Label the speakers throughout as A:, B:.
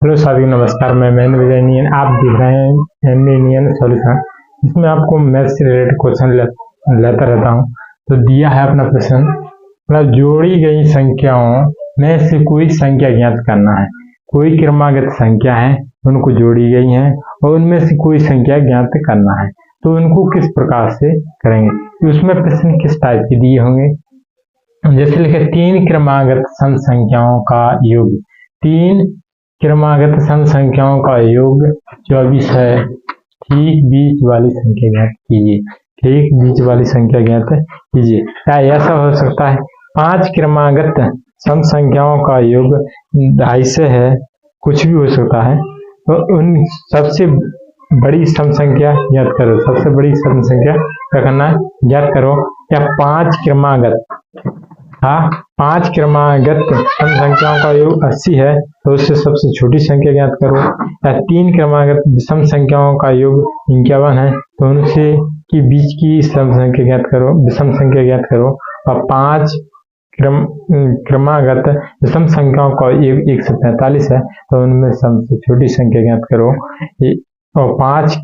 A: Hello साथियों, नमस्कार। मैं महेंद्र विजय, आप देख रहे हैं इंडियन सॉल्यूशन। इसमें आपको मैथ से रिलेटेड क्वेश्चन लेता रहता हूं। तो दिया है अपना प्रश्न, मतलब जोड़ी गई संख्याओं में से कोई संख्या ज्ञात करना है। कोई क्रमागत संख्या है, उनको जोड़ी गई है और उनमें से कोई संख्या ज्ञात करना है। तो उनको किस प्रकार से करेंगे, तो उसमें प्रश्न किस टाइप के दिए होंगे। जैसे लिखे 3 क्रमागत सम संख्याओं का योग। 3 क्रमागत सम संख्याओं का योग 24 है। ठीक बीच वाली संख्या ज्ञात कीजिए। ठीक बीच वाली संख्या ज्ञात कीजिए। क्या ऐसा हो सकता है 5 क्रमागत सम संख्याओं का योग 250 है, कुछ भी हो सकता है। तो उन सबसे बड़ी सम संख्या ज्ञात करो। सबसे बड़ी सम संख्या क्या करना है, ज्ञात करो। या 5 क्रमागत 5 क्रमागत सम संख्याओं का योग 80 है, तो उससे सबसे छोटी संख्या ज्ञात करो। या 3 क्रमागत विषम संख्याओं का योग 51 है, तो उनसे की बीच की सम संख्या ज्ञात करो, विषम संख्या ज्ञात करो। और 5 क्रमागत विषम संख्याओं का योग 145 है, तो उनमें सबसे छोटी संख्या ज्ञात करो। और 5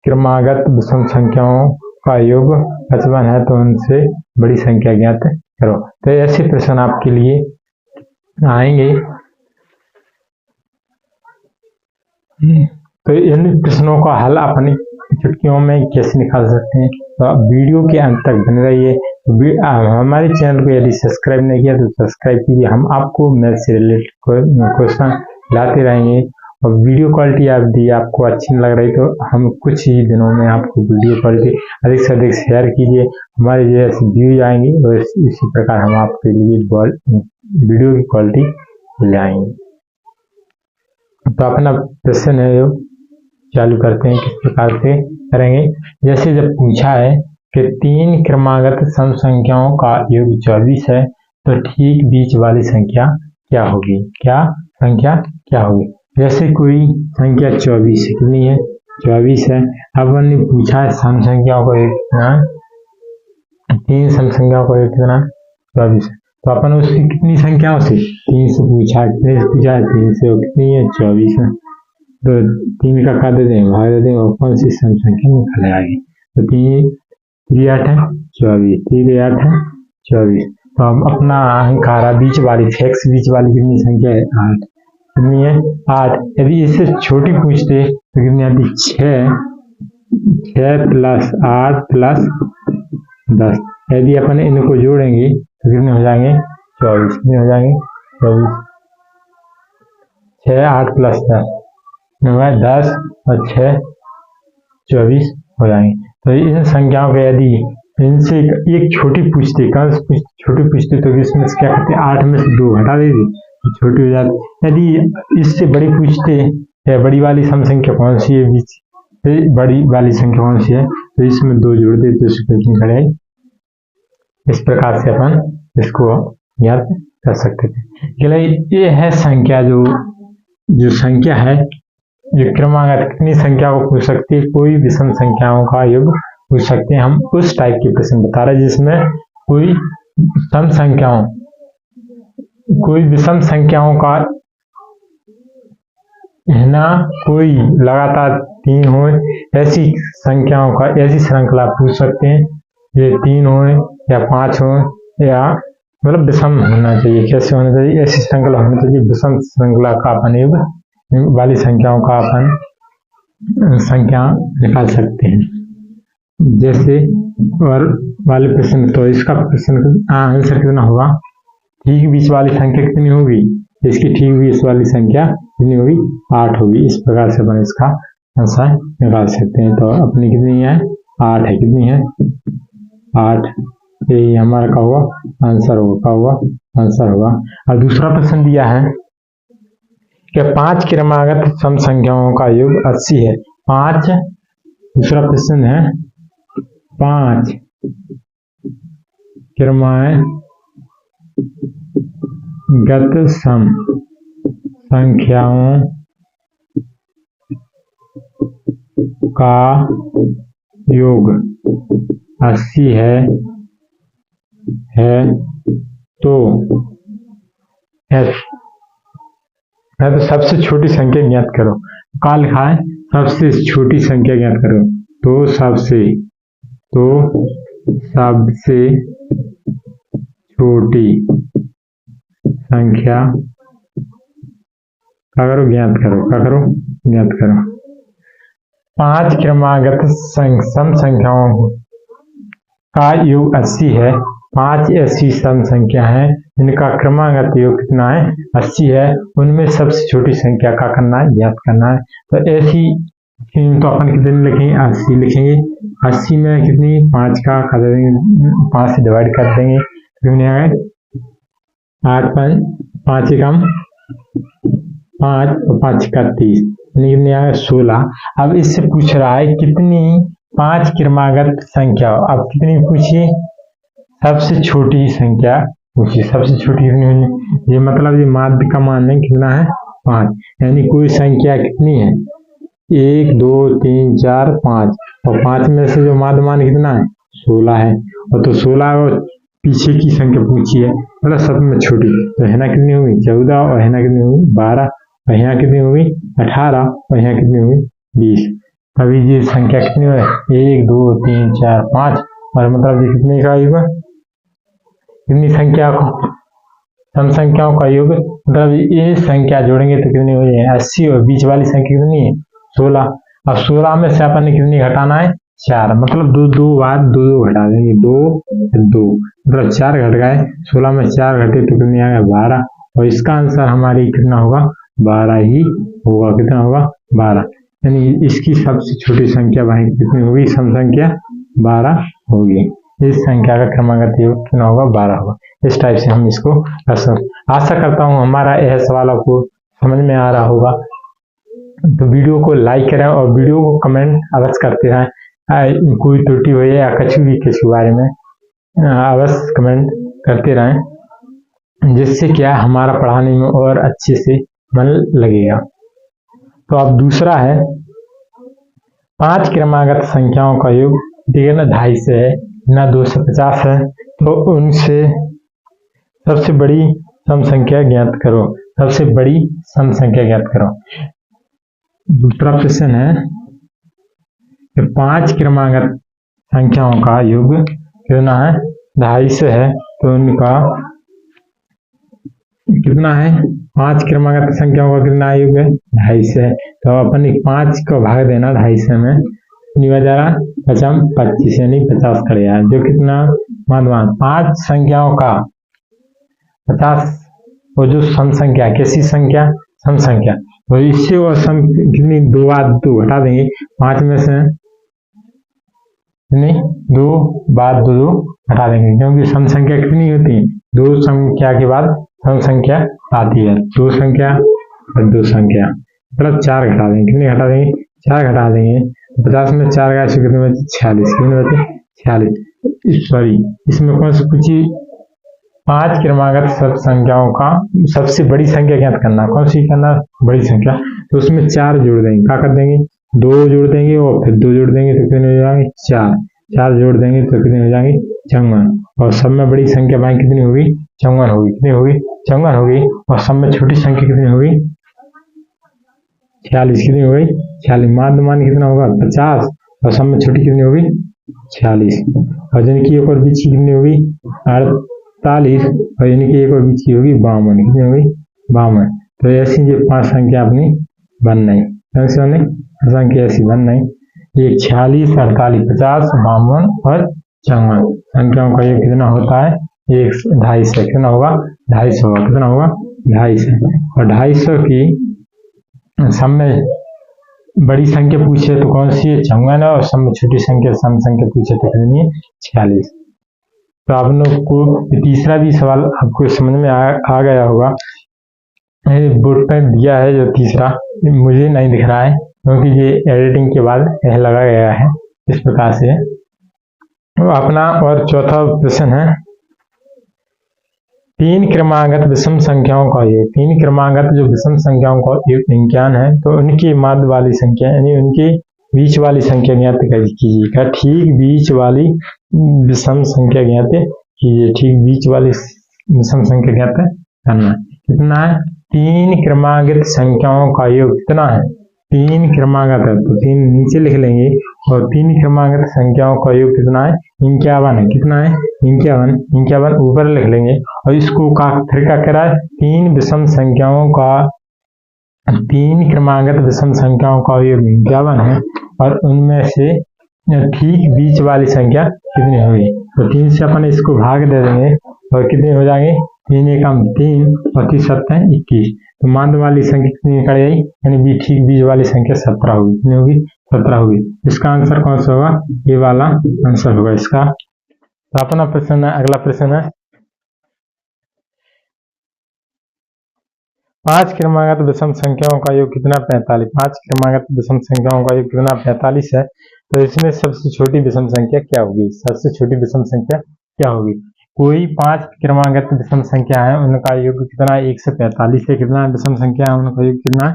A: क्रमागत विषम संख्याओं का योग 55 है, तो उनसे बड़ी संख्या ज्ञात करो। तो ऐसे प्रश्न आपके लिए आएंगे। तो इन प्रश्नों का हल अपनी चुटकियों में कैसे निकाल सकते हैं, तो आप वीडियो के अंत तक बने रहिए। हमारे चैनल को यदि सब्सक्राइब नहीं किया तो सब्सक्राइब कीजिए। हम आपको मैथ से रिलेटेड क्वेश्चन लाते रहेंगे। और वीडियो क्वालिटी यदि आपको अच्छी लग रही तो हम कुछ ही दिनों में आपको वीडियो क्वालिटी अधिक से अधिक शेयर कीजिए। हमारे जैसे व्यूज आएंगे और इसी प्रकार हम आपके लिए वीडियो की क्वालिटी ले आएंगे। तो अपना प्रश्न है जो चालू करते हैं, किस प्रकार से करेंगे। जैसे जब पूछा है कि 3 क्रमागत सम संख्याओं का योग 24 है, तो ठीक बीच वाली संख्या क्या होगी। क्या संख्या क्या होगी। जैसे कोई संख्या 24 कितनी है, 24 है। अब हमने पूछा है सम संख्याओं का योग कितना, 3 सम संख्याओं का योग कितना, 24 है। तो अपन उसकी कितनी संख्याओं से 3 से पूछा, कितने से पूछा है, 3 से, कितनी है, 24 है। तो 3 का दे दें, भाग दे दें, और कौन सी सम संख्या निकल आएगी। तो 3 8 है 24, 3 8 है 24। तो हम अपना अंक आ रहा बीच वाली, फिक्स बीच वाली कितनी संख्या है, 8। कितनी है, 8। यदि इससे छोटी पूछते तो कितनी आती, 6 प्लस 8 प्लस 10। यदि अपन इनको जोड़ेंगे तो कितने हो जाएंगे, 24। कितने हो जाएंगे, 24। 6 8 प्लस 10 और 6 24 हो जाएंगे। तो इन संख्याओं के यदि इनसे एक छोटी पूछते, छोटी पूछते तो इसमें से क्या करते, 8 में से 2 हटा देते तो छोटी हो जाती। यदि इससे बड़ी पूछते या बड़ी वाली सम संख्या कौन सी है, बीच बड़ी वाली संख्या कौन सी है, तो इसमें 2 जोड़ देते तो उसको कितनी पड़ेगी। इस प्रकार से अपन इसको याद कर सकते थे। ये है संख्या, जो संख्या है, जो क्रमागत कितनी संख्या को पूछ सकती है, कोई विषम संख्याओं का योग पूछ सकते हैं। हम उस टाइप के प्रश्न बता रहे हैं जिसमें कोई सम संख्याओं, कोई विषम संख्याओं का है ना, कोई लगातार 3 हो, ऐसी संख्याओं का, ऐसी श्रृंखला पूछ सकते हैं। ये 3 हो या 5 हो, या मतलब विषम होना चाहिए। कैसे होना चाहिए, ऐसी श्रृंखला होनी चाहिए। विषम श्रृंखला का अपन योग वाली संख्याओं का अपन संख्या निकाल सकते हैं। जैसे और वाले प्रश्न, तो इसका प्रश्न आंसर कितना होगा, ठीक बीच वाली संख्या कितनी होगी, इसकी ठीक बीच वाली संख्या कितनी होगी, 8 होगी। इस प्रकार से अपन इसका आंसर निकाल सकते हैं। तो अपनी कितनी है, 8 है। कितनी है, 8। यही हमारा का हुआ आंसर होगा, का हुआ आंसर होगा। और दूसरा प्रश्न दिया है कि 5 क्रमागत सम संख्याओं का योग 80 है। 5, दूसरा प्रश्न है 5 क्रमागत सम संख्याओं का योग 80 है, तो है तो सबसे छोटी संख्या ज्ञात करो। क्या लिखा है? सबसे छोटी संख्या ज्ञात करो। तो सबसे छोटी संख्या क्या करो? ज्ञात करो। क्या करो? ज्ञात करो। 5 क्रमागत सम संख्याओं का योग 80 है। 5 ऐसी सम संख्या है जिनका क्रमागत योग कितना है? 80 है। उनमें सबसे छोटी संख्या का करना है? ज्ञात करना है। तो ऐसी तो अपन कितने लिखेंगे? 80 लिखेंगे। 80 में कितनी? 5 का कर देंगे, 5 से डिवाइड कर देंगे, कितने आए? 8 5 एकम 5 और 5 का 30, कितने आए? 16। अब इससे पूछ रहा है कितनी 5 क्रमागत संख्या। अब कितनी पूछिए? सबसे छोटी संख्या पूछिए। सबसे छोटी कितनी होगी? ये मतलब ये माध्य का मान है कितना है? 5। यानी कोई संख्या कितनी है? 1 2 3 4 5, और 5 में से जो माध्य मान कितना है? 16 है। और तो 16 और पीछे की संख्या पूछी है, मतलब सब में छोटी। तो है ना कितनी होगी? 14, और है ना कितनी होगी? 12, और यहाँ कितनी होगी? 18, और यहाँ कितनी होगी? 20। तभी ये संख्या कितनी है? 1 2 3 4 5, और मतलब ये कितने का योग? कितनी संख्या को? सम संख्याओं का योग। मतलब ये संख्या जोड़ेंगे तो कितनी हो जाएगी? 80, और बीच वाली संख्या कितनी है? 16। अब 16 में से अपन ने कितनी घटाना है? 4, मतलब दो बार दो घटा देंगे। 2 मतलब 4 घट गए। 16 में 4 घटे तो कितनी आ गया? 12। और इसका आंसर हमारी कितना होगा? 12 ही होगा। कितना होगा? 12। यानी इसकी सबसे छोटी संख्या वही कितनी होगी? सम संख्या 12 होगी। इस संख्या का क्रमागत योग कितना होगा? 12 होगा। इस टाइप से हम इसको कर सकते। आशा करता हूँ हमारा यह सवाल आपको समझ में आ रहा होगा। तो वीडियो को लाइक करें और वीडियो को कमेंट अवश्य करते रहें। कोई त्रुटि हो या कुछ भी किसी बारे में अवश्य कमेंट करते रहें, जिससे क्या हमारा पढ़ाने में और अच्छे से मन लगेगा। तो अब दूसरा है 5 क्रमागत संख्याओं का योग। देखिए ना, 250 है ना, 250 है। तो उनसे सबसे बड़ी सम संख्या ज्ञात करो। सबसे बड़ी सम संख्या ज्ञात करो। दूसरा प्रश्न है कि 5 क्रमागत संख्याओं का योग कितना है? 250 है। तो उनका कितना है? 5 क्रमागत संख्याओं का कितना योग है? 250 है। तो अपन 5 को भाग देना 250 में, 25 यानी 50 करेगा, जो कितना मान 5 संख्याओं का 50, और जो सम संख्या कैसी संख्या? सम संख्या। तो इससे वो सम कितनी? 2 बार 2 घटा देंगे। 5 में से नहीं 2 बार 2 घटा देंगे, क्योंकि सम संख्या कितनी होती है? 2 संख्या के बाद सम संख्या आती है। 2 संख्या और 2 संख्या, मतलब 4 घटा देंगे। कितने घटा देंगे? 4 घटा देंगे। 50 में 4 का कितने बचे? 46। कितने बचे? 46। सॉरी, इसमें कौन सी पूछी? 5 क्रमागत सब संख्याओं का सबसे बड़ी संख्या ज्ञात करना। कौन सी करना? बड़ी संख्या। तो उसमें 4 जोड़ देंगे। क्या कर देंगे? 2 जोड़ देंगे और फिर 2 जोड़ देंगे तो कितने हो जाएंगे? 4। 4 जोड़ देंगे तो कितने हो जाएंगे? 54। और सब में बड़ी संख्या भाई कितनी होगी? 54 होगी। कितनी होगी? 54 होगी। और सब में छोटी संख्या कितनी होगी? 46। कितनी हो गई? 46। माध्य मान कितना होगा? 50। और सब में छोटी कितनी होगी? 46। और जिनकी एक और बीच की कितनी होगी? 48। और इनकी एक और बीच की होगी 52। कितनी होगी? 52। तो ऐसी ये 5 संख्या अपनी बन नहीं। संख्या ऐसी बन नहीं। ये 46, 48, 50, 52 और 54 संख्याओं का ये कितना होता है? 250 है। कितना होगा? 250 होगा। कितना होगा? 250। और 250 की सम में बड़ी संख्या पूछे तो कौन सी है? 54 है। और सम में छोटी संख्या सम संख्या पूछे तो कितनी है? 46। तो आप लोग को तीसरा भी सवाल आपको समझ में आ गया होगा। बोर्ड पर दिया है जो तीसरा, मुझे नहीं दिख रहा है क्योंकि ये एडिटिंग के बाद यह लगा गया है इस प्रकार से। तो अपना और चौथा प्रश्न है 3 क्रमागत विषम संख्याओं का योग। 3 क्रमागत जो विषम संख्याओं का योग 51 है, तो उनकी माध्य वाली संख्या यानी उनकी बीच वाली संख्या ज्ञात कीजिएगा। ठीक बीच वाली विषम संख्या ज्ञात कीजिए। ठीक बीच वाली विषम संख्या ज्ञात करना। कितना है? तीन क्रमागत संख्याओं का योग कितना है? तीन क्रमागत है तो तीन नीचे लिख लेंगे और तीन क्रमागत संख्याओं का योग कितना है? 51 है। कितना है? 51। 51 ऊपर लिख लेंगे और इसको फिर क्या करा है? तीन विषम संख्याओं का, तीन क्रमागत विषम संख्याओं का योग 51 है और उनमें से ठीक बीच वाली संख्या कितनी होगी? तो 3 से अपन इसको भाग दे देंगे और कितने हो जाएंगे? 3 एकम 3 और 3 7 21। तो माध्य वाली संख्या कितनी निकल आई? यानी ठीक बीच वाली संख्या 17 होगी। कितनी होगी? 17 होगी। इसका आंसर कौन सा होगा? ये वाला आंसर होगा इसका। तो अपना प्रश्न है, अगला प्रश्न है 5 क्रमागत विषम संख्याओं का योग कितना? 45। 5 क्रमागत विषम संख्याओं का योग कितना? 45 है। तो इसमें सबसे छोटी विषम संख्या क्या होगी? सबसे छोटी विषम संख्या क्या होगी? कोई 5 क्रमागत विषम संख्या है उनका योग कितना? 1 से 45 है। कितना विषम संख्या है उनका योग कितना?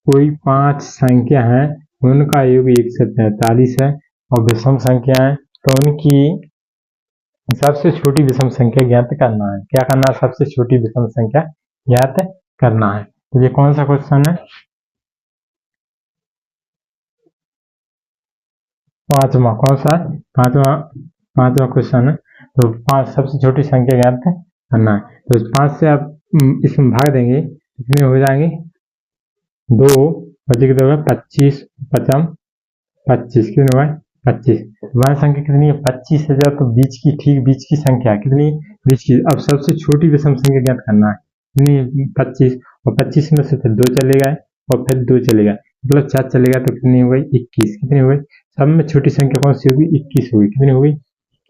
A: कोई 5 संख्या है उनका योग 1 से 45 है और विषम संख्या है तो उनकी सबसे छोटी विषम संख्या ज्ञात करना है। क्या करना है? सबसे छोटी विषम संख्या ज्ञात करना है। तो ये कौन सा क्वेश्चन है? पांचवा। कौन सा है? पांचवा क्वेश्चन है। तो 5 सबसे छोटी संख्या ज्ञात करना है। तो 5 से आप इसमें भाग देंगे कितने हो जाएंगे? 2 बचे कितने होगा? 25 पचम 25 कितने हुआ? 25। वह संख्या कितनी है? 25 है जब तो बीच की, ठीक बीच की संख्या कितनी? बीच की। अब सबसे छोटी विषम संख्या ज्ञात करना है। कितनी? 25 और 25 में से फिर 2 चले गए और फिर 2 चले गए मतलब 4 चलेगा तो कितनी हो गई? 21। कितनी हो गई? सब में छोटी संख्या कौन सी होगी? 21 होगी। कितनी होगी?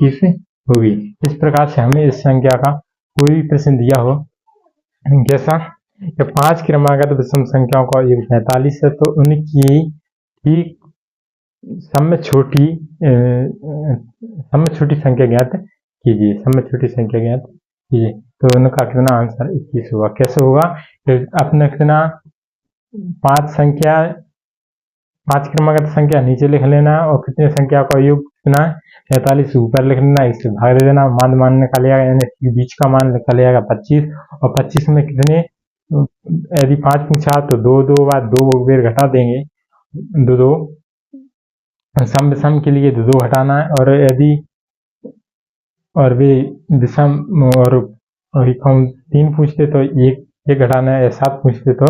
A: 21 होगी। इस प्रकार से हमें इस संख्या का कोई भी प्रश्न दिया हो जैसा कि 5 क्रमागत विषम संख्याओं का योग 45 है तो उनकी ठीक सब में छोटी संख्या ज्ञात कीजिए। सब में छोटी संख्या ज्ञात कीजिए। तो उनका कितना आंसर? 21 होगा। कैसे होगा? तो अपने कितना 5 क्रमागत संख्या नीचे लिख लेना और कितने संख्या का योग कितना है? 45 ऊपर लिख लेना, इससे भाग दे देना, मान निकाल आएगा यानी बीच का मान निकल आएगा 25 और 25 में कितने? यदि 5 पूछा तो 2 बार 2 बेर घटा देंगे। 2 सम के लिए 2 घटाना है और यदि और भी विषम और 3 पूछते तो 1 घटाना है या 7 पूछते तो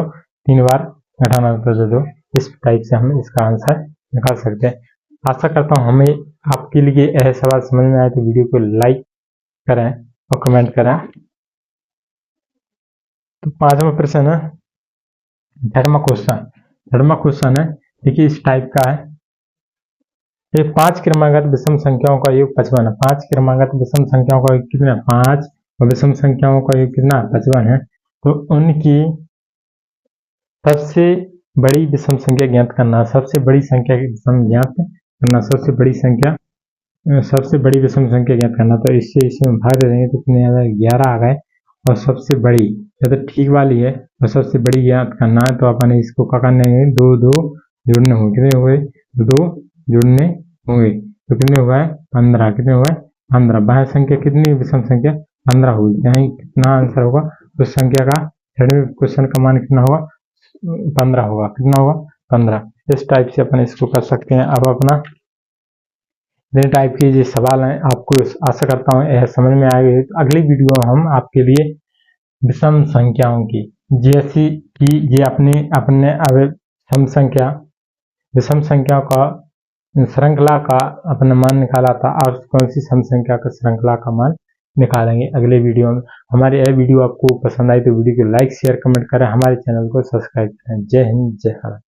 A: 3 बार घटाना होता है 2। इस टाइप से हम इसका आंसर निकाल सकते हैं। आशा करता हूँ हमें आपके लिए यह सवाल समझ में आए तो वीडियो को लाइक करें और कमेंट करें। तो 5वां प्रश्न है 3rd क्वेश्चन है। देखिए इस टाइप का है। ये 5 क्रमागत विषम संख्याओं का योग 55 है। 5 क्रमागत विषम संख्याओं का योग कितना? 5 और विषम संख्याओं का योग कितना? 55 है। तो उनकी सबसे बड़ी विषम संख्या ज्ञात करना। सबसे बड़ी संख्या विषम ज्ञात करना। सबसे बड़ी विषम संख्या ज्ञात करना। तो इससे इसमें भाग दे देंगे तो कितने आ गए? 11 आ गए। और सबसे बड़ी या तो ठीक वाली है और सबसे बड़ी ज्ञात करना है तो अपन इसको क्या करने हैं? 2 जोड़ने होंगे। कितने हुए? 2 जोड़ने होंगे तो कितने हुआ है? 15। कितने हुआ है? 15। बाह्य संख्या कितनी? विषम संख्या 15 होगी। यहाँ कितना आंसर होगा? उस संख्या का क्वेश्चन का मान कितना होगा? 15 होगा। कितना होगा? 15। इस टाइप से अपन इसको कर सकते हैं। अब अपना इतने टाइप के जो सवाल हैं आपको आशा करता हूँ यह समझ में आएगा। तो अगली वीडियो में हम आपके लिए विषम संख्याओं की जैसी कि ये अपने विषम संख्या का श्रृंखला का अपना मान निकाला था और कौन सी सम संख्या का श्रृंखला का मान निकालेंगे अगले वीडियो में। हमारी यह वीडियो आपको पसंद आई तो वीडियो को लाइक शेयर कमेंट करें, हमारे चैनल को सब्सक्राइब करें। जय हिंद जय भारत।